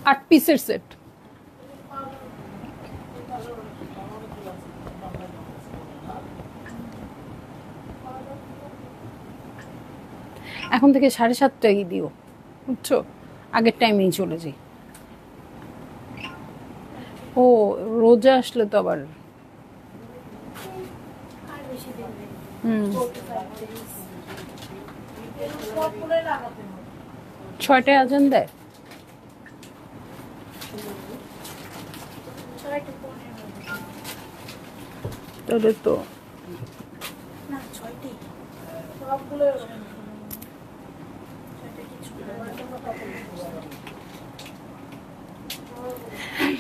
आठ पीसेर सेट এখন থেকে 7:30টায় দিও বুঝছো আগের টাইমেই চলে যাই ও রোজা আসলে তো আবার ছয়টায় আজান দেয় তাহলে তো না 6টি সবগুলো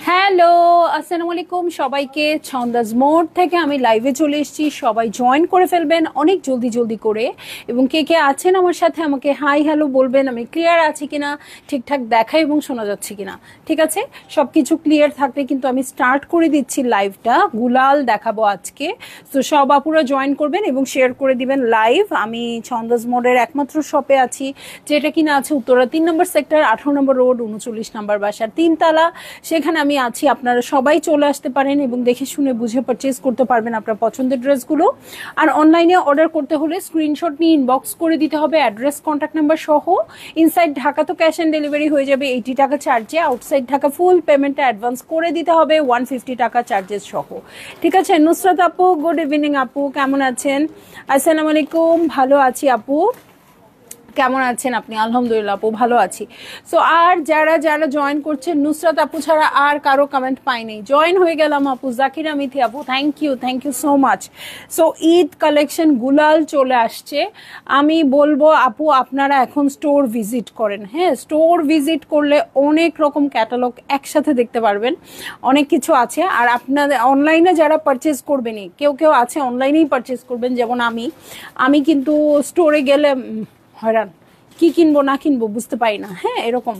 হ্যালো আসসালামু আলাইকুম সবাইকে ছন্দাজ মোড থেকে আমি লাইভে চলে এসেছি সবাই জয়েন করে ফেলবেন অনেক জলদি জলদি করে এবং কে কে আছেন আমার সাথে আমাকে হাই হ্যালো বলবেন আমি ক্লিয়ার আছি কিনা ঠিকঠাক দেখা এবং শোনা যাচ্ছে কিনা ঠিক আছে সবকিছু ক্লিয়ার থাকলে কিন্তু আমি স্টার্ট করে দিচ্ছি লাইভটা গুলাল দেখাবো আজকে তো সব আপুরা জয়েন করবেন এবং শেয়ার করে দিবেন লাইভ আমি ছন্দাজ মোডের একমাত্র শপে আছি যেটা কিনা আছে উত্তরা 3 নম্বর সেক্টর 18 নম্বর রোড 39 নম্বর বাসার 3 তলা সেখানে আমি আছি আপনারা সবাই চলে আসতে পারেন এবং দেখে শুনে বুঝে পারচেজ করতে পারবেন আপনার পছন্দের ড্রেসগুলো আর অনলাইনে অর্ডার করতে হলে স্ক্রিনশট নিয়ে ইনবক্স করে দিতে হবে অ্যাড্রেস কন্ট্যাক্ট নাম্বার সহ ইনসাইড ঢাকা তো ক্যাশ অন ডেলিভারি হয়ে যাবে 80 টাকা চার্জে আউটসাইড ঢাকা ফুল পেমেন্টটা অ্যাডভান্স করে দিতে হবে 150 টাকা চার্জেস সহ ঠিক আছে নুসরাত আপু গুড ইভিনিং আপু কেমন আছেন আসসালামু আলাইকুম ভালো আছি আপু কেমন আছেন আপনি আলহামদুলিল্লাহ আপু ভালো আছি সো আর যারা যারা জয়েন করছেন নুসরাত আপু ছাড়া আর কারো কমেন্ট পাইনি জয়েন হয়ে গেলাম আপু জাকিরা মিথি আপু thank you so much so Eid collection গুলাল চলে আসছে আমি বলবো আপু আপনারা এখন স্টোর ভিজিট করেন হ্যাঁ স্টোর ভিজিট করলে অনেক রকম ক্যাটালগ একসাথে দেখতে পারবেন অনেক কিছু আছে আর আপনাদের অনলাইনে যারা পারচেজ করবেনই কেউ আছে অনলাইনেই পারচেজ করবেন যেমন আমি কিন্তু স্টোরে গেলে হয়রান কি কিনবো না কিনবো বুঝতে পারি না হ্যাঁ এরকম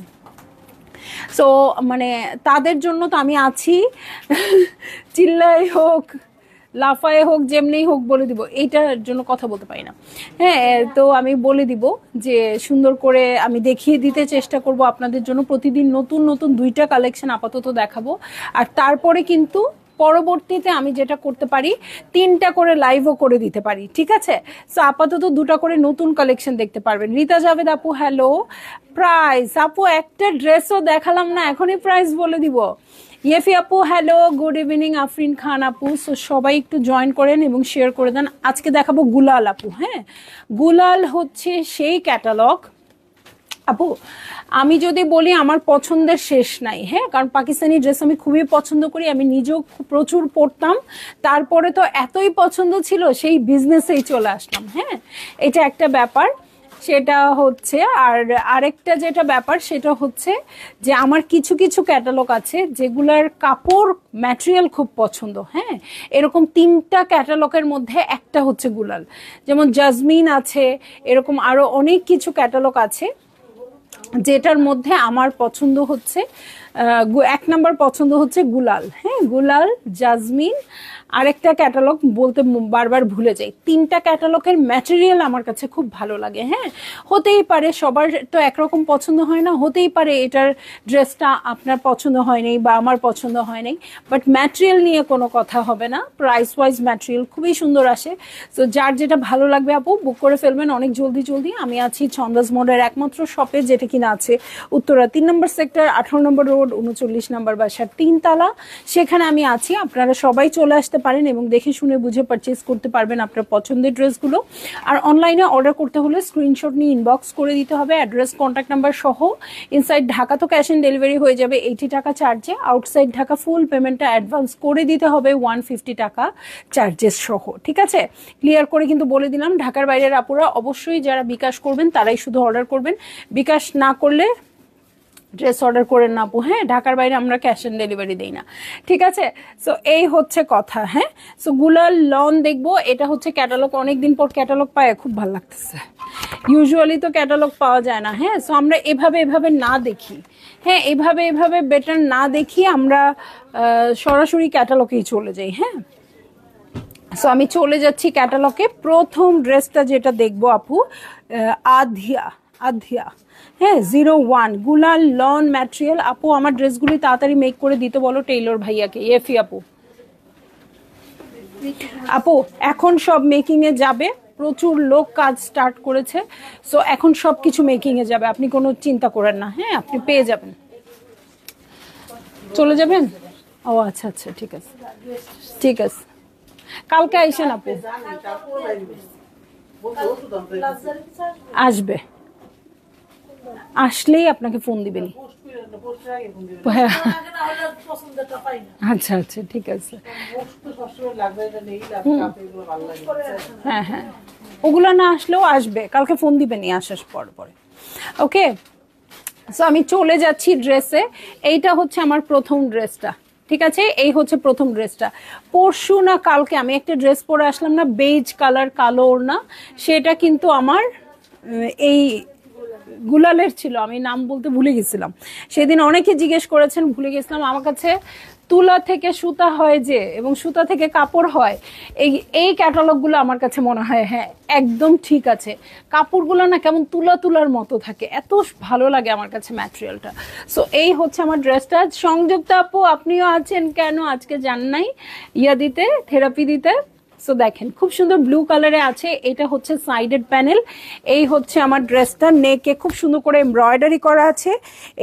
সো মানে তাদের জন্য তো আমি আছি চিল্লাই হোক লাফায় হোক যেমনি হোক বলে দিব এইটার জন্য কথা বলতে পারি না হ্যাঁ তো আমি বলে দিব যে সুন্দর করে আমি দেখিয়ে দিতে চেষ্টা করব আপনাদের জন্য প্রতিদিন নতুন নতুন 2টা কালেকশন আপাতত দেখাবো আর তারপরে কিন্তু পরবর্তীতে আমি যেটা করতে পারি 3টা করে লাইভও করে দিতে পারি ঠিক আছে সো আপাতত 2টা করে নতুন কালেকশন দেখতে পারবেন রিতা জাভেদ আপু হ্যালো প্রাইস আপু একটা ড্রেসও দেখালাম না এখনই প্রাইস বলে দিব ইয়েফি আপু হ্যালো গুড ইভিনিং আফরিন খান আপু সো সবাই একটু জয়েন করেন এবং শেয়ার করে দেন আজকে দেখাবো গুলাল আপু হ্যাঁ গুলাল হচ্ছে সেই ক্যাটালগ আপু আমি যদি বলি আমার পছন্দের শেষ নাই হ্যাঁ কারণ পাকিস্তানি ড্রেস আমি খুবই পছন্দ করি আমি নিজেও প্রচুর পরতাম তারপরে তো এতই পছন্দ ছিল সেই বিজনেসেই চলে আসলাম হ্যাঁ এটা একটা ব্যাপার সেটা হচ্ছে আর আরেকটা যেটা ব্যাপার সেটা হচ্ছে যে আমার কিছু কিছু ক্যাটালগ আছে যেগুলার কাপড় ম্যাটেরিয়াল খুব পছন্দ হ্যাঁ এরকম 3টা ক্যাটালগের মধ্যে একটা হচ্ছে গুলাল যেমন জাজমিন আছে এরকম আরো অনেক কিছু ক্যাটালগ আছে যেটার মধ্যে আমার পছন্দ হচ্ছে 1 নাম্বার পছন্দ হচ্ছে গুলাল হ্যাঁ গুলাল জাজমিন আরেকটা ক্যাটালগ বলতে বারবার ভুলে যাই 3টা ক্যাটালগের ম্যাটেরিয়াল আমার কাছে খুব ভালো লাগে হ্যাঁ হতেই পারে সবার তো একরকম পছন্দ হয় না হতেই পারে এটার ড্রেসটা আপনার পছন্দ হয় নাই বা আমার পছন্দ হয় নাই বাট ম্যাটেরিয়াল নিয়ে কোনো কথা হবে না প্রাইস ওয়াইজ ম্যাটেরিয়াল খুবই সুন্দর আসে তো যার যেটা ভালো লাগবে আপু বুক করে ফেলবেন অনেক জলদি আমি আছি ছন্দাজ মোডের একমাত্র শপে যেটা কিনা আছে উত্তরা 3 নম্বর সেক্টর 18 নম্বর রোড 39 নম্বর বাসার 3 তলা সেখানে আমি আছি আপনারা সবাই চলে আসতে পারেন এবং দেখে শুনে বুঝে পারচেজ করতে পারবেন আপনার পছন্দের ড্রেসগুলো আর অনলাইনে অর্ডার করতে হলে স্ক্রিনশট নিয়ে ইনবক্স করে দিতে হবে অ্যাড্রেস কন্ট্যাক্ট নাম্বার সহ ইনসাইড ঢাকা তো ক্যাশ অন ডেলিভারি হয়ে যাবে 80 টাকা চার্জে আউটসাইড ঢাকা ফুল পেমেন্টটা অ্যাডভান্স করে দিতে হবে 150 টাকা চার্জেস সহ ঠিক আছে ক্লিয়ার করে কিন্তু বলে দিলাম ঢাকার বাইরের আপুরা অবশ্যই যারা বিকাশ করবেন তারাই শুধু অর্ডার করবেন বিকাশ না করলে ড্রেস অর্ডার করেন না আপু, হ্যাঁ, ঢাকার বাইরে আমরা ক্যাশ অন ডেলিভারি দেই না, ঠিক আছে। সো এই হচ্ছে কথা, হ্যাঁ। সো গুলাল লন দেখবো, এটা হচ্ছে ক্যাটালগ, অনেকদিন পর ক্যাটালগ পায়, খুব ভালো লাগতেছে। ইউজুয়ালি তো ক্যাটালগ পাওয়া যায় না, হ্যাঁ। সো আমরা এভাবে না দেখি, হ্যাঁ, এভাবে বেটার না দেখি, আমরা সরাসরি ক্যাটালগেই চলে যাই, হ্যাঁ। সো আমি চলে যাচ্ছি ক্যাটালগে। প্রথম ড্রেসটা যেটা দেখবো আপু, আধিয়া, হ্যাঁ, 01 গুলাল লন ম্যাটেরিয়াল। আপু আমার ড্রেসগুলি তাড়াতাড়ি মেক করে দিতে বলো টেইলর ভাইয়াকে। এফি আপু এখন সব মেকিং এ যাবে, প্রচুর লোক কাজ স্টার্ট করেছে, সো এখন সব কিছু মেকিং এ যাবে, আপনি কোনো চিন্তা করেন না, হ্যাঁ, আপনি পেয়ে যাবেন। চলে যাবেন? ও আচ্ছা আচ্ছা, ঠিক আছে ঠিক আছে, কালকে আইসেন আপু। আসবে, আসলেই আপনাকে ফোন দিবেন। আচ্ছা আচ্ছা, ঠিক আছে, হ্যাঁ হ্যাঁ, ওগুলো না আসলেও আসবে, কালকে ফোন দিবেন আসার পরে। ওকে, সো আমি চলে যাচ্ছি ড্রেসে। এইটা হচ্ছে আমার প্রথম ড্রেসটা, ঠিক আছে, এই হচ্ছে প্রথম ড্রেসটা। পরশু না কালকে আমি একটা ড্রেস পরে আসলাম না, বেজ কালার, কালো ওড়না, সেটা কিন্তু আমার এই গুলালের ছিল, আমি নাম বলতে ভুলে গেছিলাম। সেদিন অনেকে জিজ্ঞেস করেছেন, ভুলে গেছিলাম। আমার কাছে তুলা থেকে সুতা হয় যে, এবং সুতা থেকে কাপড় হয়, এই ক্যাটালগুলো আমার কাছে মনে হয় হ্যাঁ একদম ঠিক আছে। কাপড়গুলো না কেমন তুলার মতো থাকে, এত ভালো লাগে আমার কাছে ম্যাটেরিয়ালটা। সো এই হচ্ছে আমার ড্রেসটা। সংযুক্ত আপু আপনিও আছেন কেন, আজকে যান নাই ইয়া দিতে, থেরাপি দিতে? সো দেখেন খুব সুন্দর ব্লু কালারে আছে, এটা হচ্ছে সাইডেড প্যানেল। এই হচ্ছে আমার ড্রেসটা, নেকে খুব সুন্দর করে এমব্রয়ডারি করা আছে।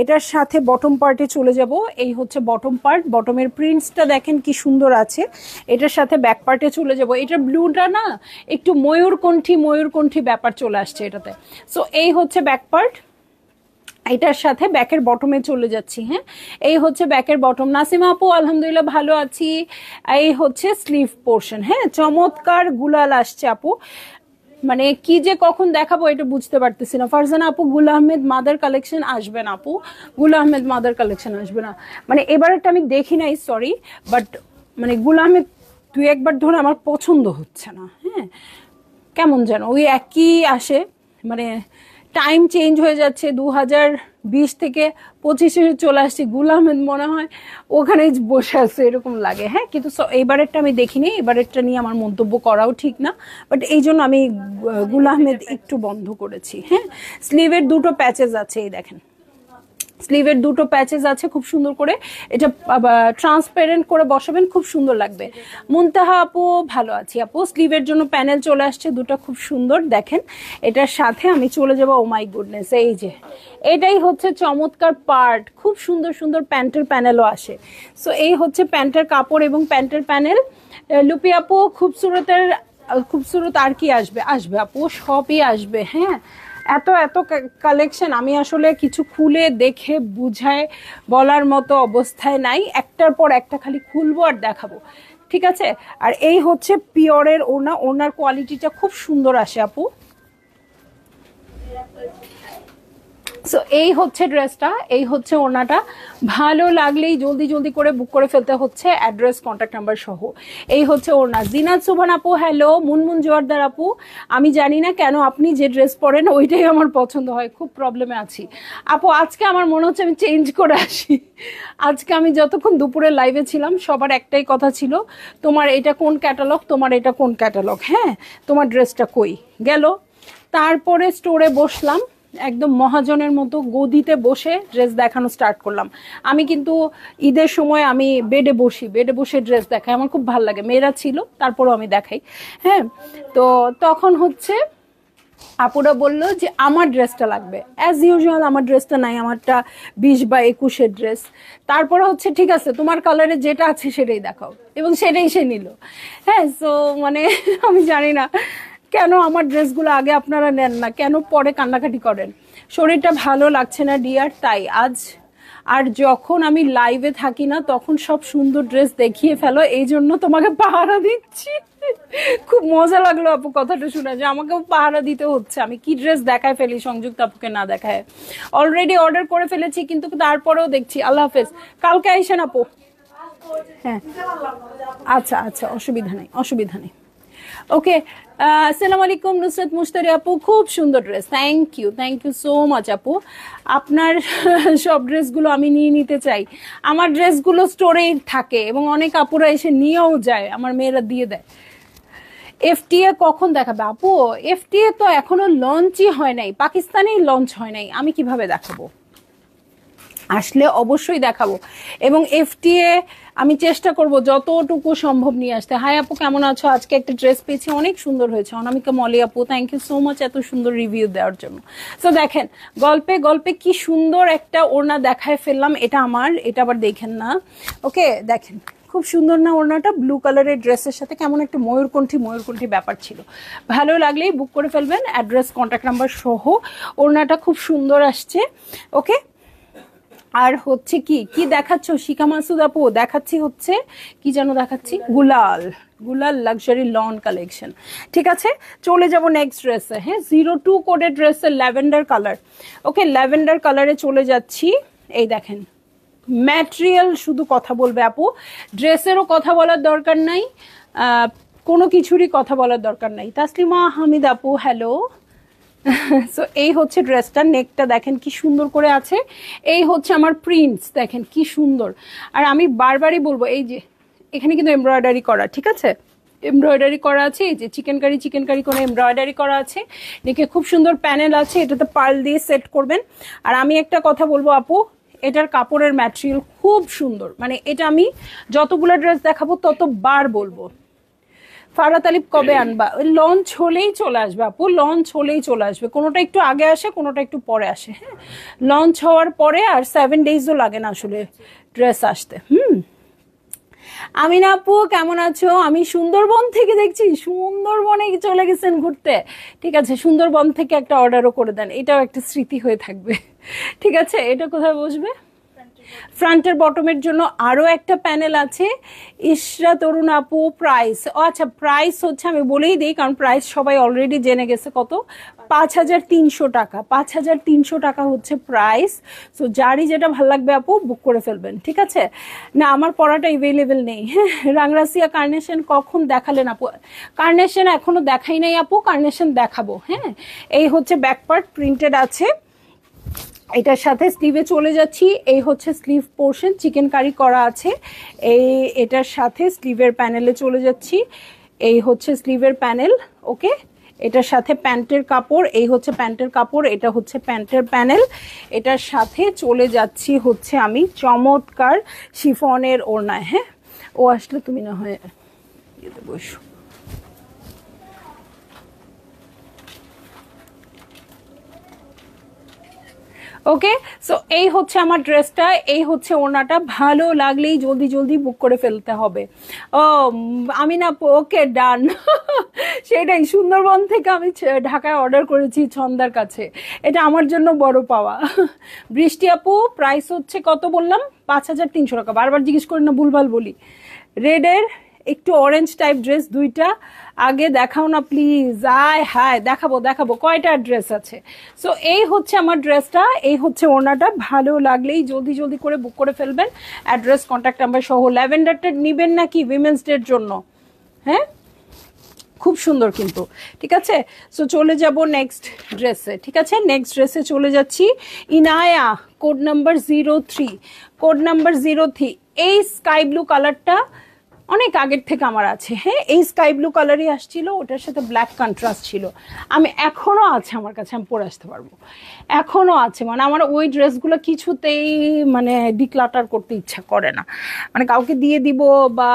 এটার সাথে বটম পার্টে চলে যাব, এই হচ্ছে বটম পার্ট, বটমের প্রিন্টসটা দেখেন কি সুন্দর আছে। এটার সাথে ব্যাক পার্টে চলে যাব, এটা ব্লুটা না একটু ময়ূরকণ্ঠী ব্যাপার চলে আসছে এটাতে। সো এই হচ্ছে ব্যাক পার্ট, এটার সাথে ব্যাকের বটমে চলে যাচ্ছি, হ্যাঁ, এই হচ্ছে ব্যাকের বটম। নাসিমা আপু আলহামদুলিল্লাহ ভালো আছি। এই হচ্ছে স্লিভ পোর্শন, হ্যাঁ, চমৎকার গুলাল আসছে আপু, মানে কি যে কখন দেখাবো এটা বুঝতে পারতেছি না। ফারজানা আপু গুল আহমেদ মাদার কালেকশন আসবে না আপু, গুল আহমেদ মাদার কালেকশন আসবে না, মানে এবারটা আমি দেখি নাই, সরি, বাট মানে গুল আহমেদ দুই একবার ধরে আমার পছন্দ হচ্ছে না, হ্যাঁ, কেমন যেন ওই একই আসে, মানে টাইম চেঞ্জ হয়ে যাচ্ছে, 2020 থেকে 25-এ চলে আসছে, গুল আহমেদ মনে হয় ওখানে বসে আছে এরকম লাগে, হ্যাঁ। কিন্তু এইবারেরটা আমি দেখিনি, এবারেরটা নিয়ে আমার মন্তব্য করাও ঠিক না, বাট এই জন্য আমি গুল আহমেদ একটু বন্ধ করেছি, হ্যাঁ। স্লিভের দুটো প্যাচেস আছে, এই দেখেন স্লিভের দুটো প্যাচেস আছে খুব সুন্দর করে, এটা ট্রান্সপারেন্ট করে বসাবেন, খুব সুন্দর লাগবে। মুনতাহা আপু ভালো আছি আপু, স্লিভের জন্য প্যানেল চলে আসছে দুটো, খুব সুন্দর দেখেন। এটার সাথে আমি চলে যাবো, ও মাই গুডনেস, এই যে এটাই হচ্ছে চমৎকার পার্ট, খুব সুন্দর প্যান্টের প্যানেলও আসে। সো এই হচ্ছে প্যান্টের কাপড় এবং প্যান্টের প্যানেল। লুপি আপু খুবসুরত আর কি আসবে আপু, সবই আসবে, হ্যাঁ। এত কালেকশন আমি আসলে কিছু খুলে দেখে বুঝায় বলার মতো অবস্থায় নাই, একটার পর একটা খালি খুলবো আর দেখাবো, ঠিক আছে। আর এই হচ্ছে পিওরের ওনার কোয়ালিটিটা খুব সুন্দর আসে আপু। সো এই হচ্ছে ড্রেসটা, এই হচ্ছে ওড়নাটা, ভালো লাগলেই জলদি করে বুক করে ফেলতে হচ্ছে, অ্যাড্রেস কন্ট্যাক্ট নাম্বার সহ। এই হচ্ছে ওড়না। জিনাত সুবহান আপু হ্যালো, মুনমুন জোয়ারদার আপু, আমি জানি না কেন আপনি যে ড্রেস পরেন ওইটাই আমার পছন্দ হয়, খুব প্রবলেমে আছি আপু। আজকে আমার মনে হচ্ছে আমি চেঞ্জ করে আসি, আজকে আমি যতক্ষণ দুপুরে লাইভে ছিলাম সবার একটাই কথা ছিল, তোমার এটা কোন ক্যাটালগ, তোমার এটা কোন ক্যাটালগ, হ্যাঁ, তোমার ড্রেসটা কই গেল। তারপরে স্টোরে বসলাম, একদম মহাজনের মতো গদিতে বসে ড্রেস দেখানো স্টার্ট করলাম। আমি কিন্তু ঈদের সময় আমি বেডে বসে ড্রেস দেখাই, আমার খুব ভালো লাগে, মেয়েরা ছিল তারপরেও আমি দেখাই, হ্যাঁ। তো তখন হচ্ছে আপুরা বললো যে আমার ড্রেসটা লাগবে, অ্যাজ ইউজুয়াল আমার ড্রেসটা নাই, আমারটা 20 বা 21-এর ড্রেস। তারপরে হচ্ছে ঠিক আছে তোমার কালারে যেটা আছে সেটাই দেখাও, এবং সেটাই সে নিল, হ্যাঁ। সো মানে আমি জানি না কেন আমার ড্রেসগুলো আগে আপনারা নেন না, কেন পরে কান্নাকাটি করেন, শরীরটা ভালো লাগছে না ডিয়ার, তাই আজ আর যখন আমি লাইভে থাকি না তখন সব সুন্দর ড্রেস দেখিয়ে ফেলো, এই জন্য তোমাকে পাহারা দিচ্ছি। খুব মজা লাগলো আপু কথাটা শুনে যে আমাকেও পাহারা দিতে হচ্ছে, আমি কি ড্রেস দেখায় ফেলি সংযুক্ত আপুকে না দেখায়। অলরেডি অর্ডার করে ফেলেছি কিন্তু তারপরেও দেখছি। আল্লাহ হাফেজ, কালকে আইসেন আপু। হ্যাঁ আচ্ছা আচ্ছা, অসুবিধা নেই অসুবিধা নেই। ওকে, আসসালামু আলাইকুম নুসরাত মুশতারি আপু, খুব সুন্দর dress, thank you so much আপু। আপনার সব ড্রেসগুলো আমি নিয়ে নিতে চাই, আমার ড্রেসগুলো স্টোরেই থাকে এবং অনেক আপুরা এসে নিয়েও যায়, আমার মেয়েরা দিয়ে দেয়। এফটিএ কখন দেখাবে আপু? এফটিএ তো এখনো লঞ্চই হয় নাই, পাকিস্তানেই লঞ্চ হয় নাই, আমি কিভাবে দেখাবো? আসলে অবশ্যই দেখাবো। এবং এফটিএ আমি চেষ্টা করব যতটুকু সম্ভব নিয়ে আসতে। হাই আপু, কেমন আছো? আজকে একটা ড্রেস পেয়েছি, অনেক সুন্দর হয়েছে। অনামিকা মলি আপু, থ্যাংক ইউ সো মাচ এত সুন্দর রিভিউ দেওয়ার জন্য। তো দেখেন, গল্পে গল্পে কি সুন্দর একটা ওড়না দেখায় ফেললাম। এটা আমার, এটা আবার দেখেন না। ওকে দেখেন, খুব সুন্দর না ওড়নাটা? ব্লু কালারের ড্রেসের সাথে কেমন একটা ময়ূরকণ্ঠী ব্যাপার ছিল। ভালো লাগলেই বুক করে ফেলবেন, অ্যাড্রেস কন্ট্যাক্ট নাম্বার সহ। ওড়নাটা খুব সুন্দর আসছে। ওকে, আর হচ্ছে কি কি দেখাচ্ছ শিখা মাসুদ আপু? দেখাচ্ছি হচ্ছে কি যেন দেখাচ্ছি, গুলাল লাক্সারি লন কালেকশন। ঠিক আছে, চলে যাব নেক্সট ড্রেসে। হ্যাঁ, 02 কোডের ড্রেসের ল্যাভেন্ডার কালার। ওকে, ল্যাভেন্ডার কালারে চলে যাচ্ছি। এই দেখেন, ম্যাটেরিয়াল শুধু কথা বলবে আপু, ড্রেসেরও কথা বলার দরকার নাই, কোনো কিছুরই কথা বলার দরকার নাই। তাসলিমা হামিদ আপু, হ্যালো। সো এই হচ্ছে ড্রেসটা, নেকটা দেখেন কি সুন্দর করে আছে। এই হচ্ছে আমার প্রিন্টস, দেখেন কি সুন্দর। আর আমি বারবারই বলবো, এই যে এখানে কিন্তু এমব্রয়ডারি করা, ঠিক আছে, এমব্রয়ডারি করা আছে। এই যে চিকেন কারি করে এমব্রয়ডারি করা আছে। দেখে খুব সুন্দর প্যানেল আছে, এটাতে পার্ল দিয়ে সেট করবেন। আর আমি একটা কথা বলবো আপু, এটার কাপড়ের ম্যাটেরিয়াল খুব সুন্দর, মানে এটা আমি যতগুলো ড্রেস দেখাবো ততবার বলবো। ফারাত আলিফ কবে আনবা? লঞ্চ হলেই চলে আসবে আপু, লঞ্চ হলেই চলে আসবে। কোনোটা একটু আগে আসে, কোনোটা একটু পরে আসে। হ্যাঁ, লঞ্চ হওয়ার পরে আর 7 ডেজও লাগে না আসলে ড্রেস আসতে। আমিনা আপু, কেমন আছো? আমি সুন্দরবন থেকে দেখছি, সুন্দরবনে চলে গেছেন ঘুরতে। ঠিক আছে, সুন্দরবন থেকে একটা অর্ডারও করে দেন, এটাও একটা স্মৃতি হয়ে থাকবে। ঠিক আছে, এটা কোথায় বসবে? ফ্রন্টের বটমের জন্য আরো একটা প্যানেল আছে। ইশরা তরুণ আপু, প্রাইস? ও আচ্ছা, প্রাইস হচ্ছে আমি বলেই দিই, কারণ প্রাইস সবাই অলরেডি জেনে গেছে। কত? 5300 টাকা। 5300 টাকা হচ্ছে প্রাইস। সো যারই যেটা ভালো লাগবে আপু বুক করে ফেলবেন। ঠিক আছে, না আমার পড়াটা এভেলেবেল নেই। হ্যাঁ, রাংরাসিয়া কার্নেশন কখন দেখালেন আপু? কার্নেশন এখনো দেখাই নাই আপু, কার্নেশন দেখাবো। হ্যাঁ, এই হচ্ছে ব্যাক পার্ট প্রিন্টেড আছে, এটার সাথে স্লিভে চলে যাচ্ছি। এই হচ্ছে স্লিভ পোর্শন, চিকেন কারি করা আছে। এটার সাথে স্লিভের প্যানেলে চলে যাচ্ছি। এই হচ্ছে স্লিভের প্যানেল। ওকে, এটার সাথে প্যান্টের কাপড়, এই হচ্ছে প্যান্টের কাপড়, এটা হচ্ছে প্যান্টের প্যানেল। এটার সাথে চলে যাচ্ছি হচ্ছে আমি চমৎকার শিফনের ওড়নায়। হ্যাঁ, ও আসলে তুমি না হয় বসো। ওকে, সো এই হচ্ছে আমার ড্রেসটা, এই হচ্ছে ওড়নাটা। ভালো লাগলেই জলদি বুক করে ফেলতে হবে। ও আমি না, ওকে ডান। সেটাই, সুন্দরবন থেকে আমি ঢাকায় অর্ডার করেছি ছন্দার কাছে, এটা আমার জন্য বড় পাওয়া। বৃষ্টি আপু, প্রাইস হচ্ছে কত বললাম? 5300 টাকা। বারবার জিজ্ঞেস করি না, ভুলভাল বলি। রেডের একটু অরেঞ্জ টাইপ ড্রেস দুইটা আগে দেখাও না প্লিজ। আয় হায়, দেখাবো, কয়টা ড্রেস আছে। সো এই হচ্ছে আমার ড্রেসটা, এই হচ্ছে ওড়নাটা। ভালো লাগলেই জলদি করে বুক করে ফেলবেন, অ্যাড্রেস কন্ট্যাক্ট নাম্বার সহ। ল্যাভেন্ডারটা নিবেন নাকি উইমেন্স ডের জন্য? হ্যাঁ, খুব সুন্দর কিন্তু। ঠিক আছে, সো চলে যাব নেক্সট ড্রেসে। ঠিক আছে, নেক্সট ড্রেসে চলে যাচ্ছি। Inaya, code number 03, code number 03। এই স্কাই ব্লু কালারটা অনেক আগের থেকে আমার আছে। হ্যাঁ, এই স্কাই ব্লু কালারই আসছিল, ওটার সাথে ব্ল্যাক কন্ট্রাস্ট ছিল। আমি এখনো আছে আমার কাছে, আমি পরে আসতে পারবো, এখনো আছে। মানে আমার ওই ড্রেসগুলো কিছুতেই মানে ডিক্লাটার করতে ইচ্ছা করে না, মানে কাউকে দিয়ে দিব বা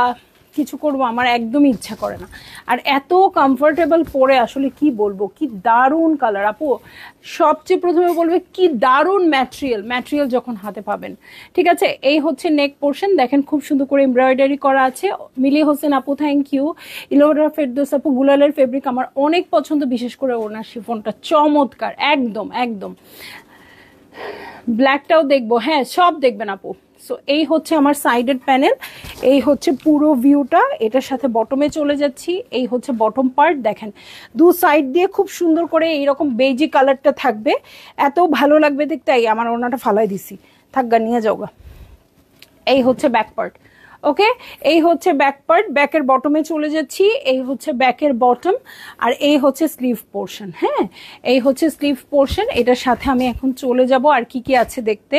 কিছু করবো আমার একদমই ইচ্ছা করে না। আর এত কমফোর্টেবল পরে আসলে কি বলবো, কি দারুণ কালার আপু। সবচেয়ে প্রথমে বলবে কি দারুণ ম্যাটেরিয়াল যখন হাতে পাবেন। ঠিক আছে, এই হচ্ছে নেক পোর্শন, দেখেন খুব সুন্দর করে এমব্রয়ডারি করা আছে। মিলি হোসেন আপু, থ্যাংক ইউ। ইলোরা ফেরদৌস আপু, গুলালের ফেব্রিক আমার অনেক পছন্দ, বিশেষ করে ওনার শিফনটা চমৎকার, একদম। ব্ল্যাকটাও দেখবো, হ্যাঁ সব দেখবেন আপু, সো এই হচ্ছে আমার সাইডের প্যানেল, এই হচ্ছে পুরো ভিউটা। এটার সাথে বটমে চলে যাচ্ছি, এই হচ্ছে বটম পার্ট। দেখেন দু সাইড দিয়ে খুব সুন্দর করে এইরকম বেজি কালারটা থাকবে, এত ভালো লাগবে দেখতে। এই আমার ওনাটা ফালাই দিছি, থাকগা নিয়ে যাওগা। এই হচ্ছে ব্যাক পার্ট। ওকে, এই হচ্ছে ব্যাক পার্ট, ব্যাকের বটমে চলে যাচ্ছি। এই হচ্ছে ব্যাকের বটম, আর এই হচ্ছে স্লিভ পোর্শন। হ্যাঁ, এই হচ্ছে স্লিভ পোর্শন। এটার সাথে আমি এখন চলে যাব আর কি কি আছে দেখতে।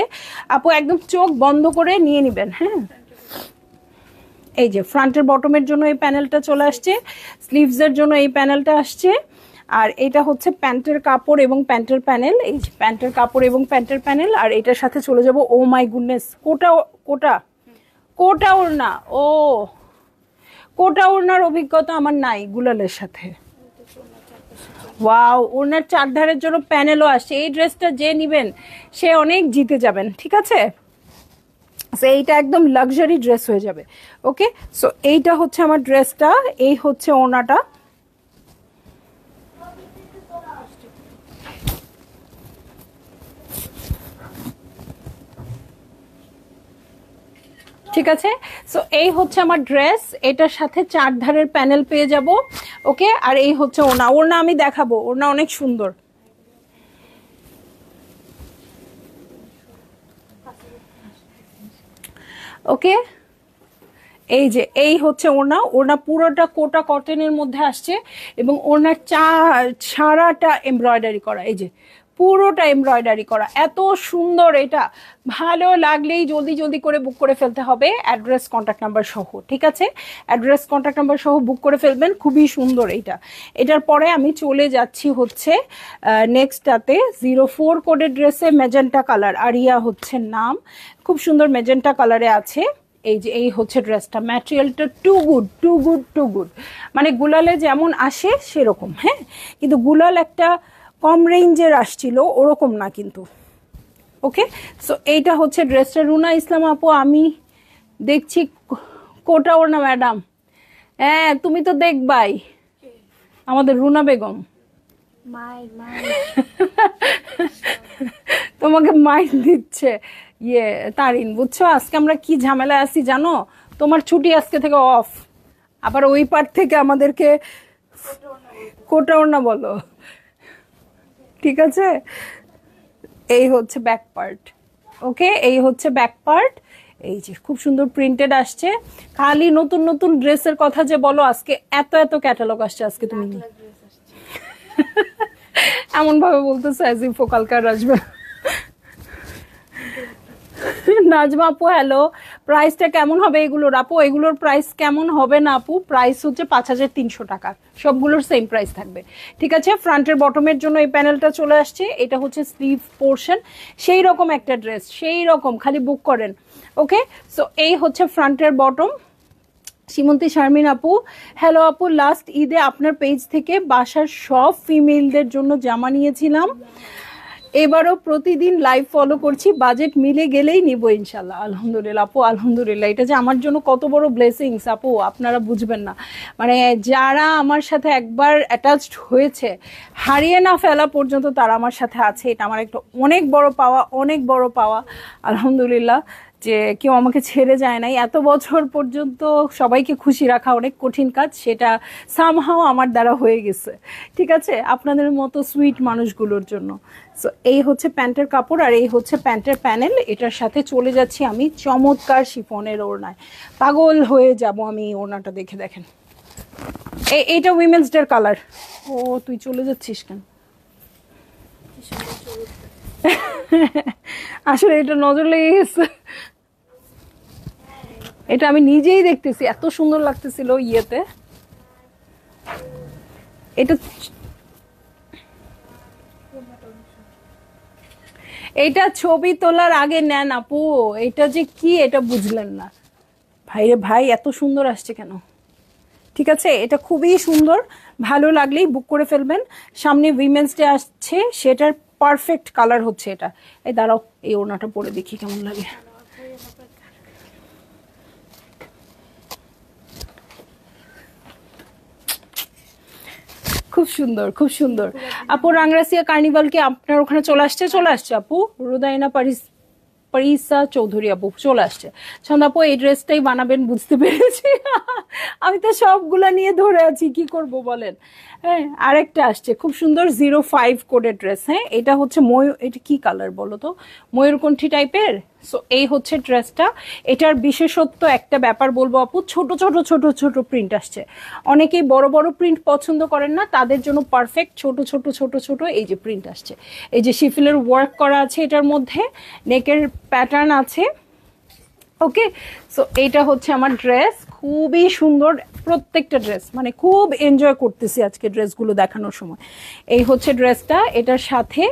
আপু একদম চোখ বন্ধ করে নিয়ে নিবেন। হ্যাঁ, এই যে ফ্রন্টের বটমের জন্য এই প্যানেলটা চলে আসছে, স্লিভসের জন্য এই প্যানেলটা আসছে। আর এটা হচ্ছে প্যান্টের কাপড় এবং প্যান্টের প্যানেল। এই যে প্যান্টের কাপড় এবং প্যান্টের প্যানেল। আর এটার সাথে চলে যাব, ও মাই গুডনেস, কোটা কোটা কোটা ওড়না। ও, কোটা ওড়নার অভিজ্ঞতা আমার নাই গুলালের সাথে। ওয়াও, ওড়নার চারধারের জন্য প্যানেলও আসছে। এই ড্রেসটা যে নিবেন সে অনেক জিতে যাবেন। ঠিক আছে, এইটা একদম লাক্সারি ড্রেস হয়ে যাবে। ওকে, সো এইটা হচ্ছে আমার ড্রেসটা, এই হচ্ছে ওড়নাটা। ঠিক আছে, সো এই হচ্ছে আমার ড্রেস, এটার সাথে চারধারের প্যানেল পেয়ে যাব। ওকে, আর এই হচ্ছে ওড়না। ওড়না আমি দেখাবো, ওড়না অনেক সুন্দর। ওকে, এই যে এই হচ্ছে ওড়না। ওড়না পুরোটা কোটা কটনের মধ্যে আসছে এবং ওড়নার সারাটা এমব্রয়ডারি করা। এই যে পুরোটা এমব্রয়ডারি করা, এত সুন্দর। এটা ভালো লাগলেই জলদি জলদি করে বুক করে ফেলতে হবে, অ্যাড্রেস কন্ট্যাক্ট নাম্বার সহ। ঠিক আছে, অ্যাড্রেস কন্ট্যাক্ট নাম্বার সহ বুক করে ফেলবেন। খুবই সুন্দর এইটা। এটার পরে আমি চলে যাচ্ছি হচ্ছে নেক্সটটাতে। 04 কোডের ড্রেসে মেজেন্টা কালার, আরিয়া হচ্ছে নাম, খুব সুন্দর মেজেন্টা কালারে আছে। এই যে এই হচ্ছে ড্রেসটা, ম্যাটেরিয়ালটা too good too good too good, মানে গুলালে যেমন আসে সেরকম। হ্যাঁ, কিন্তু গুলাল একটা কম রেঞ্জের আসছিল, ওরকম না কিন্তু। ওকে, সো এইটা হচ্ছে ড্রেসটা। রুনা ইসলাম আপু, আমি দেখছি কোটা ওড়না ম্যাডাম। হ্যাঁ, তুমি তো দেখবাই, আমাদের রুনা বেগম। তোমাকে মাইর দিচ্ছে ইয়ে তারিন, বুঝছো আজকে আমরা কি ঝামেলায় আছি জানো? তোমার ছুটি আজকে থেকে অফ, আবার ওই পার থেকে আমাদেরকে কোটা ওড়না বলো। ঠিক আছে, এই হচ্ছে ব্যাক পার্ট। ওকে, এই হচ্ছে ব্যাক পার্ট। এই যে খুব সুন্দর প্রিন্টেড আসছে। খালি নতুন নতুন ড্রেসের কথা যে বলো, আজকে এত এত ক্যাটালগ আসছে আজকে। তুমি এমন ভাবে বলতেছো অ্যাজ ইফ কালকার আসবে। নাজমা আপু হ্যালো, প্রাইসটা কেমন হবে এগুলোর? আপু এগুলোর প্রাইস কেমন হবে না আপু, প্রাইস হচ্ছে 5300 টাকা, সবগুলোর সেম প্রাইস থাকবে। ঠিক আছে, ফ্রন্টের বটমের জন্য এই প্যানেলটা চলে আসছে। এটা হচ্ছে স্লিভ পোর্শন, সেই রকম একটা ড্রেস, সেই রকম, খালি বুক করেন। ওকে, সো এই হচ্ছে ফ্রন্টের বটম। সীমন্তী শারমিন আপু হ্যালো আপু, লাস্ট ঈদে আপনার পেজ থেকে বাসার সব ফিমেলদের জন্য জামা নিয়েছিলাম, এবারও প্রতিদিন লাইভ ফলো করছি, বাজেট মিলে গেলেই নিব ইনশাল্লাহ। আলহামদুলিল্লাহ আপু, আলহামদুলিল্লাহ। এটা যে আমার জন্য কত বড় ব্লেসিংস আপু, আপনারা বুঝবেন না। মানে যারা আমার সাথে একবার অ্যাটাচড হয়েছে, হারিয়ে না ফেলা পর্যন্ত তারা আমার সাথে আছে, এটা আমার একটা অনেক বড় পাওয়া, অনেক বড় পাওয়া। আলহামদুলিল্লাহ যে কেউ আমাকে ছেড়ে যায় নাই। এত বছর পর্যন্ত সবাইকে খুশি রাখা অনেক কঠিন কাজ, সেটা সামহাও আমার দ্বারা হয়ে গেছে। ঠিক আছে, আপনাদের মতো সুইট মানুষগুলোর জন্য। সো এই হচ্ছে প্যান্টের কাপড়, আর এই হচ্ছে প্যান্টের প্যানেল। এটার সাথে চলে যাচ্ছি আমি চমৎকার শিফনের ওড়নায়। পাগল হয়ে যাব আমি এই ওড়নাটা দেখে। দেখেন, এইটা উইমেন্স ডের কালার। ও তুই চলে যাচ্ছিস কেন? আসলে এটা নজর লেগে গেছে, এটা আমি নিজেই দেখতেছি, এত সুন্দর লাগতেছিল ইয়েতে। এটা ছবি তোলার আগে নেন আপু, এটা যে কি এটা বুঝলেন না। ভাইরে ভাই, এত সুন্দর আসছে কেন? ঠিক আছে, এটা খুবই সুন্দর, ভালো লাগলেই বুক করে ফেলবেন। সামনে উইমেন্স ডে আসছে, সেটার পারফেক্ট কালার হচ্ছে এটা। এই দাঁড়াও, এই ওড়নাটা পরে দেখি কেমন লাগে। খুব সুন্দর, খুব সুন্দর আপু। রাংরাসিয়া কার্নিভাল কি আপনার ওখানে চলে আসছে? চলে আসছে আপু। রুদাইনা পারিস পারিসা চৌধুরী আপু চলে আসছে। ছন্দা আপু এই ড্রেসটাই বানাবেন বুঝতে পেরেছি। আমি তো সবগুলা নিয়ে ধরে আছি, কি করব বলেন। হ্যাঁ, আরেকটা আসছে খুব সুন্দর 05 কোডের ড্রেস। হ্যাঁ, এটা হচ্ছে ময়ূর, এটা কি কালার বলো তো, ময়ূরকণ্ঠী টাইপের। সো এই হচ্ছে ড্রেসটা। এটার বিশেষত্ব একটা ব্যাপার বলবো আপু, ছোট ছোট ছোট ছোট প্রিন্ট আসছে। অনেকেই বড় বড় প্রিন্ট পছন্দ করেন না, তাদের জন্য পারফেক্ট ছোট ছোট ছোট ছোট এই যে প্রিন্ট আসছে। এই যে শিফিলের ওয়ার্ক করা আছে, এটার মধ্যে নেকের প্যাটার্ন আছে। ওকে, সো এইটা হচ্ছে আমার ড্রেস, খুবই সুন্দর প্রত্যেকটা ড্রেস, মানে খুব এনজয় করতেছি আজকে ড্রেসগুলো দেখানোর সময়। এই হচ্ছে ড্রেসটা, এটার সাথে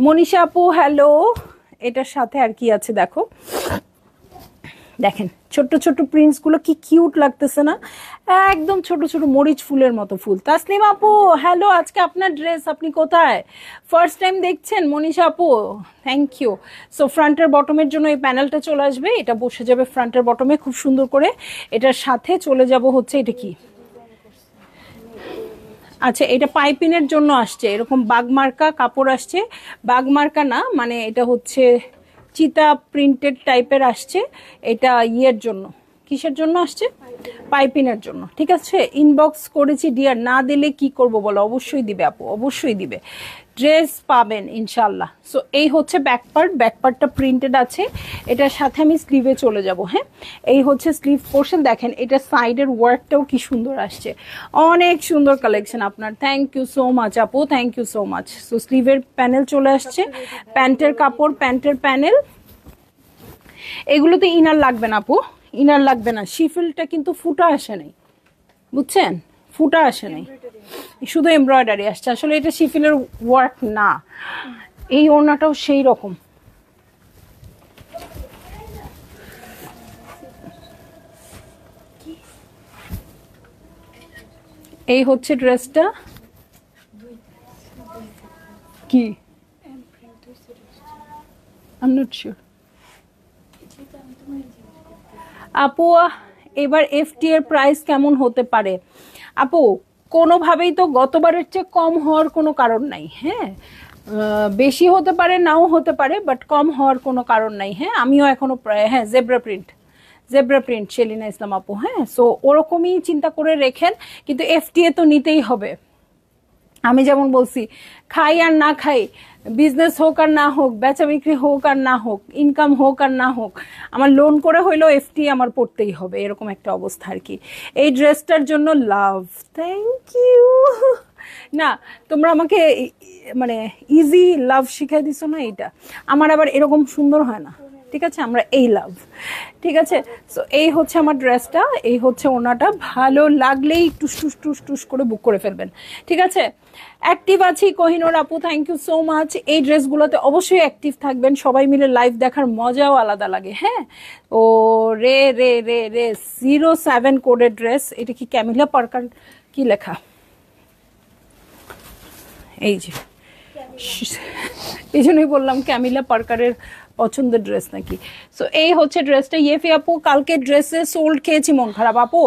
মনীষা আপু হ্যালো, এটার সাথে আর কি আছে দেখো, দেখেন ছোট্ট ছোট্ট প্রিন্টস গুলো কি কিউট লাগতেছে না, একদম ছোট ছোট মরিচ ফুলের মতো ফুল। তাসলিম আপু হ্যালো, আজকে আপনার ড্রেস, আপনি কোথায়, ফার্স্ট টাইম দেখছেন মনীষা আপু, থ্যাংক ইউ। সো ফ্রন্টের বটমের জন্য এই প্যানেলটা চলে আসবে, এটা বসে যাবে ফ্রন্টের বটমে খুব সুন্দর করে। এটার সাথে চলে যাব হচ্ছে এটা কি, আচ্ছা এটা পাইপিনের জন্য আসছে, এরকম বাগমার্কা কাপড় আসছে, বাগমার্কা না মানে এটা হচ্ছে চিতা প্রিন্টেড টাইপের আসছে। এটা ইয়ের জন্য, কিসের জন্য আসছে, পাইপিনের জন্য। ঠিক আছে, ইনবক্স করেছি ডিয়ার, না দিলে কি করব বলো, অবশ্যই দিবে আপু, অবশ্যই দিবে, ড্রেস পাবেন ইনশাল্লাহ। সো এই হচ্ছে ব্যাকপার্ট, ব্যাকপার্টটা প্রিন্টেড আছে, এটার সাথে আমি স্লিভে চলে যাব। হ্যাঁ, এই হচ্ছে স্লিভ পোর্শন, দেখেন এটা সাইডের ওয়ার্কটাও কি সুন্দর আসছে, অনেক সুন্দর কালেকশন আপনার, থ্যাংক ইউ সো মাচ আপু, thank you so much. So স্লিভের প্যানেল চলে আসছে, প্যান্টের কাপড়, প্যান্টের প্যানেল, এগুলোতে ইনার লাগবে না আপু, ইনার লাগবে না, শিফিলটা কিন্তু ফুটা আসে নাই, বুঝছেন, ফুটা আসে নাই, শুধু এমব্রয়ডারি আসছে। আসলে এটা শিফিলের ওয়ার্ক না, এই ওড়নাটাও সেই রকম। এই হচ্ছে ড্রেসটা, কি আই এম নট শিওর আপু। এবার এফটি এর প্রাইস কেমন হতে পারে আপু, কোনোভাবেই তো গতবারের চেয়ে কম হওয়ার কোনো কারণ নাই। হ্যাঁ, বেশি হতে পারে নাও হতে পারে, বাট কম হওয়ার কোনো কারণ নাই। হ্যাঁ, আমিও এখনো প্রায়, হ্যাঁ zebra print, zebra print Selina Islam আপু। হ্যাঁ, সো ওরকমই চিন্তা করে রেখেন, কিন্তু এফটিএ তো নিতেই হবে। আমি যেমন বলছি, খাই আর না খাই, বিজনেস হোক আর না হোক, বেচা বিক্রি হোক আর না হোক, ইনকাম হোক আর না হোক, আমার লোন করে হইলেও এফটি আমার পড়তেই হবে, এরকম একটা অবস্থা আর কি। এই ড্রেসটার জন্য লাভ, থ্যাংক ইউ। না তোমরা আমাকে মানে ইজি লাভ শিখাই দিছো না, এইটা আমার আবার এরকম সুন্দর হয় না। ঠিক আছে, আমরা এই লাভ, ঠিক আছে। সো এই হচ্ছে আমার ড্রেসটা, এই হচ্ছে ওনাটা, ভালো লাগলেই টুস টুস টুস টুস করে বুক করে ফেলবেন। ঠিক আছে, অ্যাক্টিভ আছি কোহিনুর আপু, থ্যাংক ইউ সো মাচ। এই ড্রেসগুলোতে অবশ্যই অ্যাক্টিভ থাকবেন, সবাই মিলে লাইভ দেখার মজাও আলাদা লাগে। হ্যাঁ, ও রে রে রে রে 07 কোডের ড্রেস, এটা কি ক্যামিলা পার্কার, কি লেখা, এই যে এই জন্যই বললাম ক্যামিলা পার্কারের পছন্দের ড্রেস নাকি। সো এই হচ্ছে ড্রেসটা। ইয়েফি আপু কালকে ড্রেসে সোল্ড খেয়েছি, মন খারাপ আপু,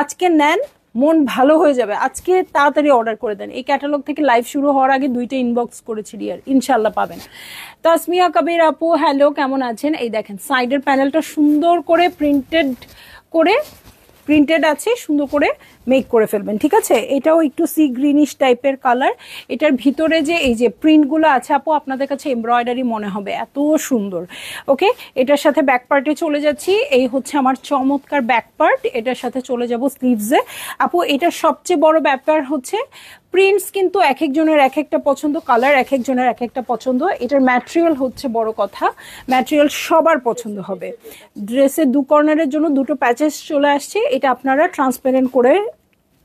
আজকে নেন মন ভালো হয়ে যাবে, আজকে তাড়াতাড়ি অর্ডার করে দেন। এই ক্যাটালগ থেকে লাইভ শুরু হওয়ার আগে 2টা ইনবক্স করেছি ডিয়ার, ইনশাল্লাহ পাবেন। তাসমিয়া কবির আপু হ্যালো, কেমন আছেন। এই দেখেন সাইডের প্যানেলটা সুন্দর করে প্রিন্টেড আছে, সুন্দর করে মেক করে ফেলবেন। ঠিক আছে, এটাও একটু সি গ্রিনিশ টাইপের কালার। এটার ভিতরে যে এই যে প্রিন্টগুলো আছে আপু, আপনাদের কাছে এমব্রয়ডারি মনে হবে, এত সুন্দর। ওকে, এটার সাথে ব্যাক পার্টে চলে যাচ্ছি, এই হচ্ছে আমার চমৎকার ব্যাক পার্ট, এটার সাথে চলে যাব স্লিভসে। আপু এটার সবচেয়ে বড় ব্যাপার হচ্ছে প্রিন্টস কিন্তু এক একজনের এক একটা পছন্দ, কালার এক একজনের এক একটা পছন্দ, এটার ম্যাটেরিয়াল হচ্ছে বড় কথা, ম্যাটেরিয়াল সবার পছন্দ হবে। ড্রেসের 2 কর্নারের জন্য 2টো প্যাচেস চলে আসছে, এটা আপনারা ট্রান্সপারেন্ট করে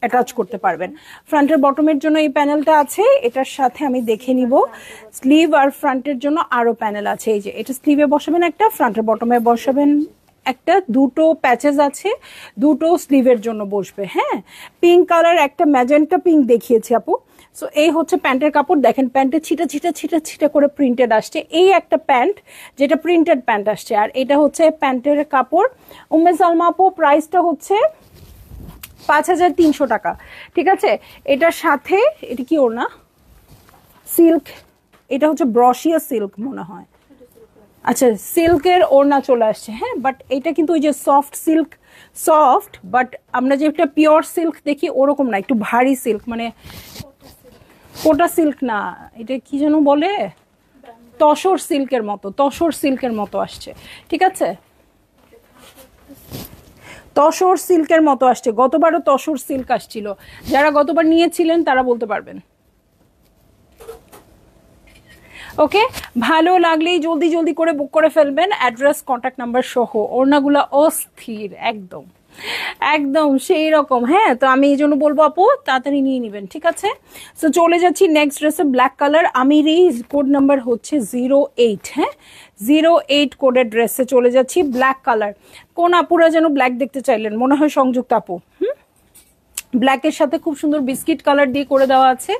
অ্যাটাচ করতে পারবেন। ফ্রন্টের বটমের জন্য এই প্যানেলটা আছে, এটার সাথে আমি দেখে নিব স্লিভ আর ফ্রন্টের জন্য আরো প্যানেল আছে। এই যে এটা স্লিভে বসাবেন একটা, ফ্রন্টের বটমে বসাবেন একটা, 2টো প্যাচেস আছে, 2টো স্লিভের জন্য বসবে। হ্যাঁ, পিঙ্ক কালার একটা ম্যাজেন্টা পিঙ্ক দেখিয়েছি আপু। সো এই হচ্ছে প্যান্টের কাপড়, দেখেন প্যান্টে ছিটা ছিটা ছিটা ছিটা করে প্রিন্টেড আসছে, এই একটা প্যান্ট যেটা প্রিন্টেড প্যান্ট আসছে, আর এটা হচ্ছে প্যান্টের কাপড়। উম্মে সালমা আপু প্রাইসটা হচ্ছে 5300 টাকা। ঠিক আছে, এটার সাথে এটা কি ওড়না, সিল্ক, এটা হচ্ছে ব্রশিয়া সিল্ক মনে হয়, আচ্ছা সিল্কের ওড়না চলে আসছে, হ্যাঁ, বাট এটা কিন্তু ওই যে সফট সিল্ক, সফট বাট আমরা যে একটা পিওর সিল্ক দেখি ওরকম না, একটু ভারী সিল্ক, মানে কোটা সিল্ক না, এটা কি যেন বলে, তসর সিল্কের মতো, তসর সিল্কের মতো আসছে, ঠিক আছে, তসর সিল্কের মতো আসছে। গতবারও তসর সিল্ক আসছিল, যারা গতবার নিয়েছিলেন তারা বলতে পারবেন। ওকে, ভালো লাগলেই জলদি জলদি করে বুক করে ফেলবেন, অ্যাড্রেস কন্ট্যাক্ট নাম্বার সহ। ওড়নাগুলো অস্থির একদম, একদম সেই রকম। হ্যাঁ, তো আমি এই জন্য বলবো আপু তাড়াতাড়ি নিয়ে নেবেন, ঠিক আছে। তো চলে যাচ্ছি নেক্সট ড্রেসে, ব্ল্যাক কালার। আমির এই কোড নাম্বার হচ্ছে 08, হ্যাঁ 08 কোডের ড্রেসে চলে যাচ্ছি, ব্ল্যাক কালার। কোন আপুরা যেন ব্ল্যাক দেখতে চাইলেন, মনে হয় সংযুক্ত আপু। ব্ল্যাকের সাথে খুব সুন্দর বিস্কিট কালার দিয়ে করে দেওয়া আছে।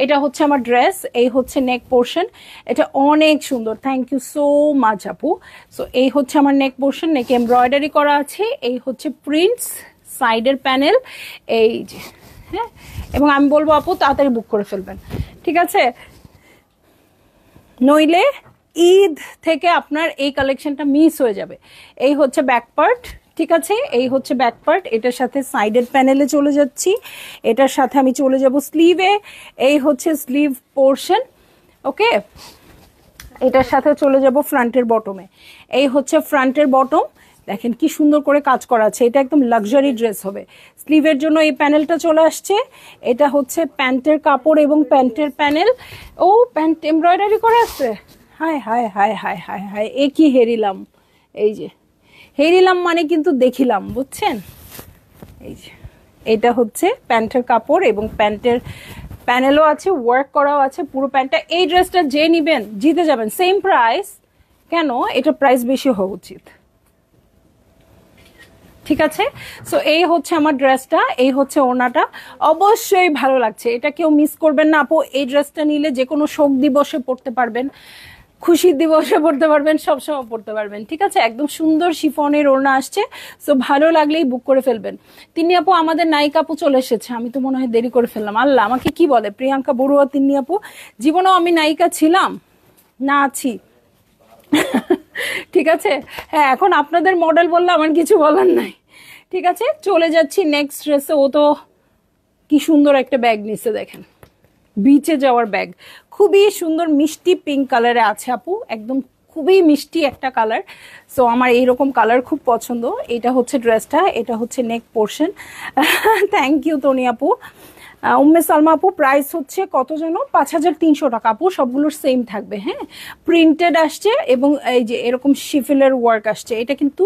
এটা হচ্ছে আমার ড্রেস, এই হচ্ছে নেক পোর্শন, এটা অনেক সুন্দর, থ্যাংক ইউ সো মাচ আপু। সো এই হচ্ছে আমার নেক পোর্শন, নেক এমব্রয়ডারি করা আছে, এই হচ্ছে প্রিন্টস, সাইডের প্যানেল, এই যে, হ্যাঁ। এবং আমি বলবো আপু তাড়াতাড়ি বুক করে ফেলবেন, ঠিক আছে, নইলে ঈদ থেকে আপনার এই কালেকশনটা মিস হয়ে যাবে। এই হচ্ছে ব্যাক পার্ট, ঠিক আছে, এই হচ্ছে ব্যাক পার্ট, এটার সাথে সাইডের প্যানেলে চলে যাচ্ছি, এটার সাথে আমি চলে যাব স্লিভে, এই হচ্ছে স্লিভ পোর্শন, ওকে। এটার সাথে চলে যাব ফ্রন্টের বটমে, এই হচ্ছে ফ্রন্টের বটম, দেখেন কি সুন্দর করে কাজ করা আছে, এটা একদম লাক্সারি ড্রেস হবে। স্লিভের জন্য এই প্যানেলটা চলে আসছে, এটা হচ্ছে প্যান্টের কাপড় এবং প্যান্টের প্যানেল। ও প্যান্ট এমব্রয়ডারি করা আছে, হায় হায় হায় হায় হায় হায়, এ কি হেরিলাম, এই যে হেরিলাম মানে কিন্তু দেখিলাম, বুঝছেন। এই যে এটা হচ্ছে প্যান্টের কাপড় এবং প্যান্টের প্যানেলও আছে, ওয়ার্ক করাও আছে পুরো প্যান্টটা। এই ড্রেসটা যে নিবেন জিতে যাবেন, সেম প্রাইস, কেন এটা প্রাইস বেশি হওয়া উচিত, ঠিক আছে। সো এই হচ্ছে আমার ড্রেসটা, এই হচ্ছে ওড়নাটা, অবশ্যই ভালো লাগছে, এটা কেউ মিস করবেন না আপু। এই ড্রেসটা নিলে যে কোনো শোক দিবসে পড়তে পারবেন, খুশির দিবসে পড়তে পারবেন, সবসময় পড়তে পারবেন, ঠিক আছে। একদম সুন্দর শিফনের ওড়না আসছে, সো ভালো লাগলেই বুক করে ফেলবেন। তিনি আপু আমাদের নায়িকা আপু চলে এসেছে, আমি তো মনে হয় দেরি করে ফেললাম, আল্লাহ আমাকে কি বলে, প্রিয়াঙ্কা বড়ুয়া তিনি আপু। জীবনেও আমি নায়িকা ছিলাম না, আছি, ঠিক আছে। হ্যাঁ, এখন আপনাদের মডেল বললে আমার কিছু বলার নাই, ঠিক আছে। চলে যাচ্ছি নেক্সট ড্রেসে। ও তো কি সুন্দর একটা ব্যাগ নিচ্ছে দেখেন, বিচে যাওয়ার ব্যাগ, খুবই সুন্দর মিষ্টি পিঙ্ক কালারে আছে আপু, একদম খুবই মিষ্টি একটা কালার। সো আমার এইরকম কালার খুব পছন্দ। এটা হচ্ছে ড্রেসটা, এটা হচ্ছে নেক পোর্শন। থ্যাংক ইউ তনি আপু। উম্মে সালমা আপু প্রাইস হচ্ছে কত যেন, 5300 টাকা আপু, সবগুলোর সেম থাকবে, হ্যাঁ। প্রিন্টেড আসছে এবং এই যে এরকম শিফেলের ওয়ার্ক আসছে, এটা কিন্তু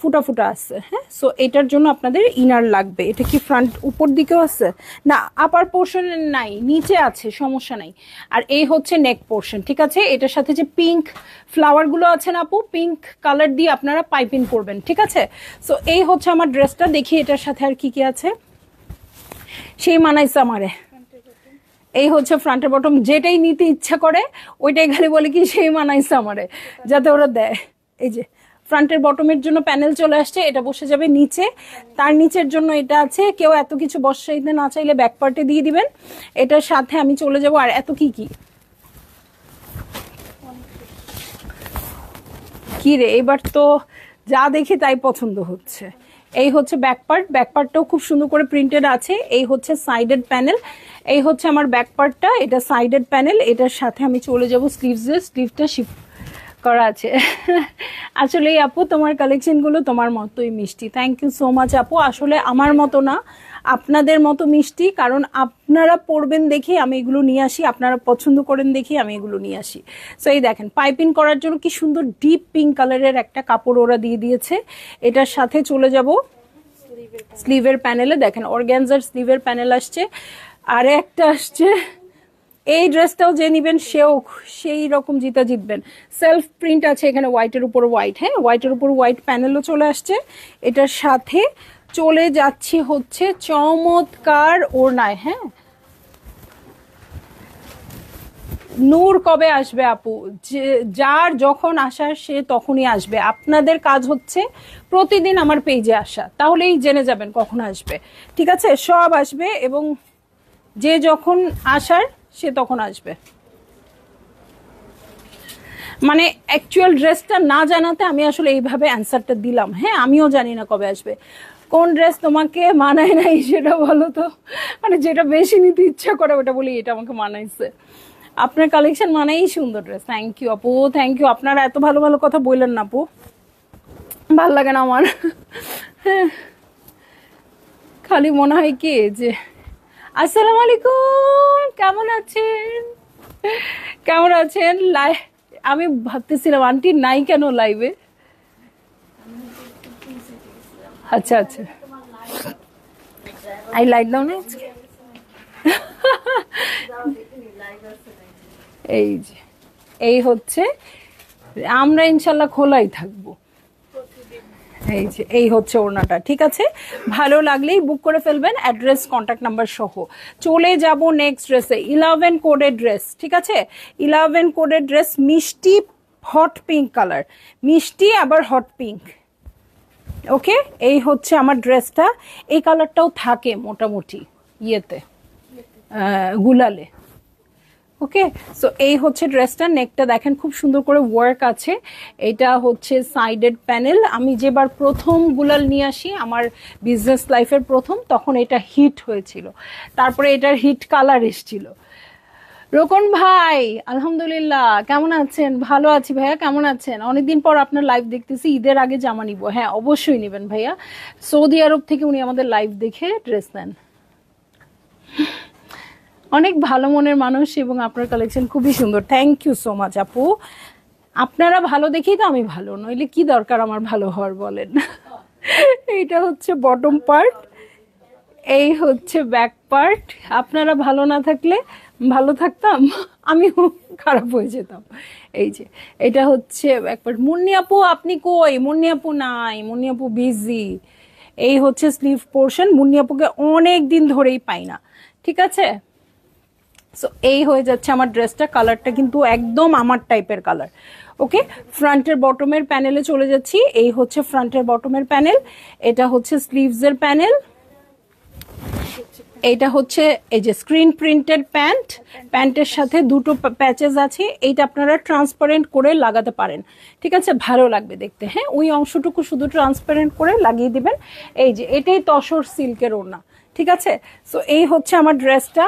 ফুটা ফুটা আছে, হ্যাঁ। সো এটার জন্য আপনাদের ইনার লাগবে। এটা কি ফ্রন্ট উপর দিকেও আছে না, আপার পোর্শনে নাই, নিচে আছে, সমস্যা নাই। আর এই হচ্ছে নেক পোর্শন, ঠিক আছে। এটার সাথে যে পিঙ্ক ফ্লাওয়ারগুলো আছে না আপু, পিঙ্ক কালার দিয়ে আপনারা পাইপিং করবেন, ঠিক আছে। সো এই হচ্ছে আমার ড্রেসটা, দেখি এটার সাথে আর কি কি আছে। সেই মানাইছে আমারে, এই হচ্ছে ফ্রন্টের বটম, যেটাই নিতে ইচ্ছা করে ওইটাই খালি বলে কি সেই মানাইছে আমারে, যাতে ওরা দেয়। এই যে ফ্রন্টের বটমের জন্য প্যানেল চলে আসছে, এটা বসে যাবে নিচে, তার নিচের জন্য এটা আছে, কেউ এত কিছু বসাইতে না চাইলে ব্যাক পার্টে দিয়ে দিবেন। এটার সাথে আমি চলে যাব, আর এত কি কি কি রে, এবার তো যা দেখি তাই পছন্দ হচ্ছে। এই হচ্ছে ব্যাক পার্ট, ব্যাক পার্টটাও খুব সুন্দর করে প্রিন্টেড আছে। এই হচ্ছে সাইডেড প্যানেল, এই হচ্ছে আমার ব্যাক পার্টটা, এটা সাইডেড প্যানেল। এটার সাথে আমি চলে যাব স্লিভসে, স্লিভটা শিফট করা আছে। আসলে আপু তোমার কালেকশনগুলো তোমার মতোই মিষ্টি, থ্যাংক ইউ সো মাচ আপু। আসলে আমার মতো না, আপনাদের মতো মিষ্টি, কারণ আপনারা পরবেন দেখে আমি এগুলো নিয়ে আসি, আপনারা পছন্দ করেন দেখে আমি এগুলো নিয়ে আসি। সো এই দেখেন পাইপিং করার জন্য কি সুন্দর ডিপ পিঙ্ক কালারের একটা কাপড় ওরা দিয়ে দিয়েছে। এটার সাথে চলে যাব স্লিভের প্যানেলে, দেখেন অর্গ্যানজার স্লিভের প্যানেল আসছে, আর একটা আসছে। এই ড্রেসটাও যে নিবেন সেও সেই রকম জিতা জিতবেন। সেলফ প্রিন্ট আছে এখানে, হোয়াইটের উপর হোয়াইট, হ্যাঁ হোয়াইটের উপর হোয়াইট প্যানেলও চলে আসছে। এটার সাথে চলে যাচ্ছি হচ্ছে চমৎকার ওড়নায়, হ্যাঁ। নূর কবে আসবে আপু, যার যখন আসার সে তখনই আসবে। আপনাদের কাজ হচ্ছে প্রতিদিন আমার পেজে আসা, তাহলেই জেনে যাবেন কখন আসবে, ঠিক আছে। সব আসবে এবং যে যখন আসার সে তখন আসবে। মানে অ্যাকচুয়াল ড্রেসটা না জানাতে আমি আসলে এইভাবে অ্যান্সারটা দিলাম। হ্যাঁ, আমিও জানি না কবে আসবে। কোন ড্রেস তোমাকে মানায় নাই সেটা বলো তো, মানে যেটা বেশি নিতে ইচ্ছা করে ওটা বলি এটা আমাকে মানাইছে। আপনার কালেকশন মানেই সুন্দর ড্রেস। থ্যাংক ইউ আপু, থ্যাংক ইউ। আপনারা এত ভালো ভালো কথা বললেন না আপু, ভাল লাগে না আমার। হ্যাঁ, খালি মনে হয় কি যে আসসালামু আলাইকুম, কেমন আছেন, কেমন আছেন? আমি ভাবতেছিলাম আন্টি নাই কেন লাইভে। আচ্ছা আচ্ছা, আই লাইট দাও না আজকে। এই যে এই হচ্ছে, আমরা ইনশাল্লাহ খোলাই থাকবো। এই যে এই হচ্ছে ওড়নাটা, ঠিক আছে? ভালো লাগলেই বুক করে ফেলবেন, অ্যাড্রেস কন্ট্যাক্ট নাম্বার সহ। চলে যাব নেক্সট ড্রেসে, 11 কোডের ড্রেস, ঠিক আছে? 11 কোডের ড্রেস, মিষ্টি হট পিঙ্ক কালার, মিষ্টি আবার হট পিঙ্ক। ওকে, এই হচ্ছে আমার ড্রেসটা। এই কালারটাও থাকে মোটামুটি ইয়েতে, গুলালে। ওকে, সো এই হচ্ছে ড্রেসটা। নেকটা দেখেন খুব সুন্দর করে ওয়ার্ক আছে। এটা হচ্ছে সাইডেড প্যানেল। আমি যেবার প্রথম গুলাল নিয়ে আসি আমার বিজনেস লাইফের প্রথম, তখন এটা হিট হয়েছিল, তারপরে এটার হিট কালার এসেছিল। রোকন ভাই আলহামদুলিল্লাহ, কেমন আছেন? ভালো আছি ভাইয়া, কেমন আছেন? অনেকদিন পর আপনার লাইভ দেখতেছি। ঈদের আগে জামা নিব। হ্যাঁ অবশ্যই নেবেন ভাইয়া, সৌদি আরব থেকে উনি আমাদের লাইভ দেখে ড্রেস নেন। অনেক ভালো মনের মানুষ এবং আপনার কালেকশন খুবই সুন্দর। থ্যাংক ইউ সো মাচ আপু। আপনারা ভালো দেখেই তো আমি ভালো, নইলে কি দরকার আমার ভালো হওয়ার বলেন। এইটা হচ্ছে বটম পার্ট, এই হচ্ছে ব্যাক পার্ট। আপনারা ভালো না থাকলে ভালো থাকতাম, আমিও খারাপ হয়ে যেতাম। এই যে এটা হচ্ছে ব্যাক পার্ট। মুন্নি আপু আপনি কই? মুন্নি আপু নাই, মুন্নি আপু বিজি। এই হচ্ছে স্লিভ পোর্শন। মুন্নি আপুকে অনেক দিন ধরেই পাই না, ঠিক আছে? সো এই হয়ে যাচ্ছে আমার ড্রেসটা। কালারটা কিন্তু একদম আমার টাইপের কালার। ওকে, ফ্রন্টের বটমের প্যানেলে চলে যাচ্ছি। এই হচ্ছে ফ্রন্টের বটমের প্যানেল, এটা হচ্ছে স্লিভসের প্যানেল, এইটা হচ্ছে এই যে স্ক্রিন প্রিন্টেড প্যান্ট। প্যান্টের সাথে দুটো প্যাচেস আছে। এইটা আপনারা ট্রান্সপারেন্ট করে লাগাতে পারেন, ঠিক আছে? ভালো লাগবে দেখতে। হ্যাঁ, ওই অংশটুকু শুধু ট্রান্সপারেন্ট করে লাগিয়ে দিবেন। এই যে এটাই তসর সিল্কের ওড়না, ঠিক আছে? সো এই হচ্ছে আমার ড্রেসটা,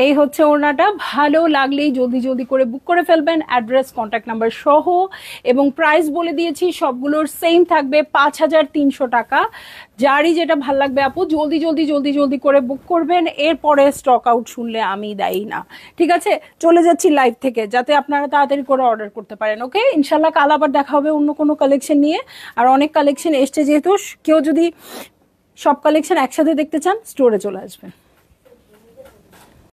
এই হচ্ছে ওড়নাটা। ভালো লাগলেই জলদি জলদি করে বুক করে ফেলবেন, অ্যাড্রেস কন্ট্যাক্ট নাম্বার সহ। এবং প্রাইস বলে দিয়েছি, সবগুলোর সেম থাকবে 5300 টাকা। যারই যেটা ভাল লাগবে আপু জলদি জলদি জলদি জলদি করে বুক করবেন, এরপরে স্টক আউট শুনলে আমি দায়ী না, ঠিক আছে? চলে যাচ্ছি লাইভ থেকে, যাতে আপনারা তাড়াতাড়ি করে অর্ডার করতে পারেন। ওকে, ইনশাল্লাহ কাল আবার দেখা হবে অন্য কোনো কালেকশন নিয়ে। আর অনেক কালেকশন এসছে, যেহেতু কেউ যদি সব কালেকশন একসাথে দেখতে চান স্টোরে চলে আসবেন।